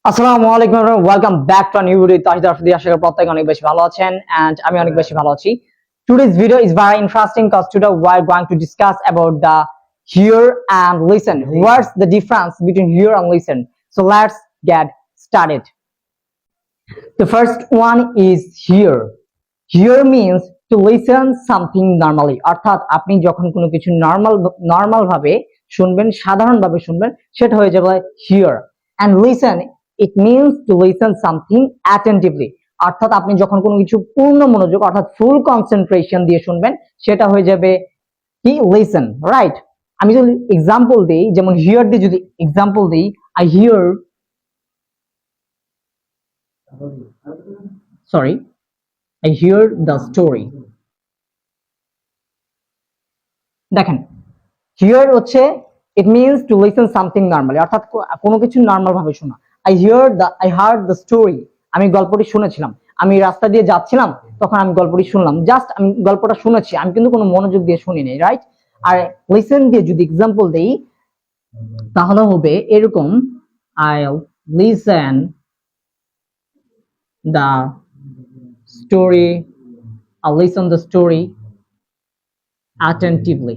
আসসালামু আলাইকুম everyone, welcome back to a new video. Tahid Arshadi, আশা করি প্রত্যেকে অনেক বেশি ভালো আছেন এন্ড আমি অনেক বেশি ভালো আছি। Today's video is very interesting because today we are going to discuss about the hear and listen. What's the difference between hear and listen? So let's get started. The first one is hear. Hear means to listen something normally. অর্থাৎ আপনি যখন কোনো কিছু normal ভাবে শুনবেন, সাধারণ ভাবে শুনবেন, সেটা হয়ে যাবে hear. And listen, it means to listen something attentively. অর্থাৎ আপনি যখন কোনো কিছু পূর্ণ মনোযোগ অর্থাৎ ফুল কনসেন্ট্রেশন দিয়ে শুনবেন, সেটা হয়ে যাবে কি listen, রাইট? আমি যদি এক্সাম্পল দিই, যেমন hear দিয়ে যদি এক্সাম্পল দিই, I hear the story. দেখেন, hear হচ্ছে it means to listen something normally, অর্থাৎ কোনো কিছু নরমাল ভাবে শোনা। I heard the story. আমি গল্পটি শুনেছিলাম। আমি রাস্তা দিয়ে যাচ্ছিলাম, তখন আমি গল্পটি শুনলাম। জাস্ট আমি গল্পটা শুনেছি, আমি কিন্তু কোনো মনোযোগ দিয়ে শুনিনি, রাইট? আর লিসেন দিয়ে যদি এক্সাম্পল দেই, তাহলে হবে এরকম, I'll listen the story. I'll listen the story attentively.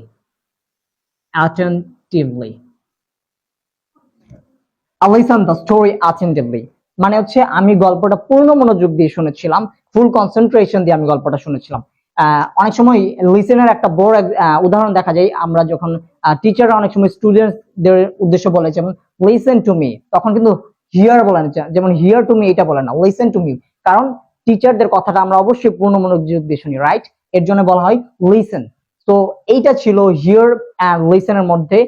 I listen the story attentively মানে হচ্ছে আমি গল্পটা পূর্ণ মনোযোগ দিয়ে শুনেছিলাম, ফুল কনসেন্ট্রেশন দিয়ে আমি গল্পটা শুনেছিলাম। অনেক সময় লিসেনের একটা বড় উদাহরণ দেখা যায়, আমরা যখন টিচাররা অনেক সময় স্টুডেন্টদের উদ্দেশ্য বলে, যেমন লিসেন টু মি, তখন কিন্তু হিয়ার বলে না, যেমন হিয়ার টু মি এটা বলে না, লিসেন টু মি, কারণ টিচারদের কথাটা আমরা অবশ্যই পূর্ণ মনোযোগ দিয়ে শুনি, রাইট? এর জন্য বলা হয় লিসেন। তো এইটা ছিল হিয়ার এন্ড লিসেনের মধ্যে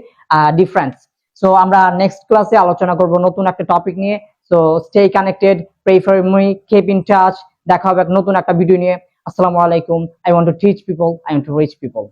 ডিফারেন্স। সো আমরা নেক্সট ক্লাসে আলোচনা করব নতুন একটা টপিক নিয়ে। So stay connected, pray for me, keep in touch. দেখা হবে নতুন একটা ভিডিও নিয়ে। আসসালামু আলাইকুম। I want to teach people, I want to reach people.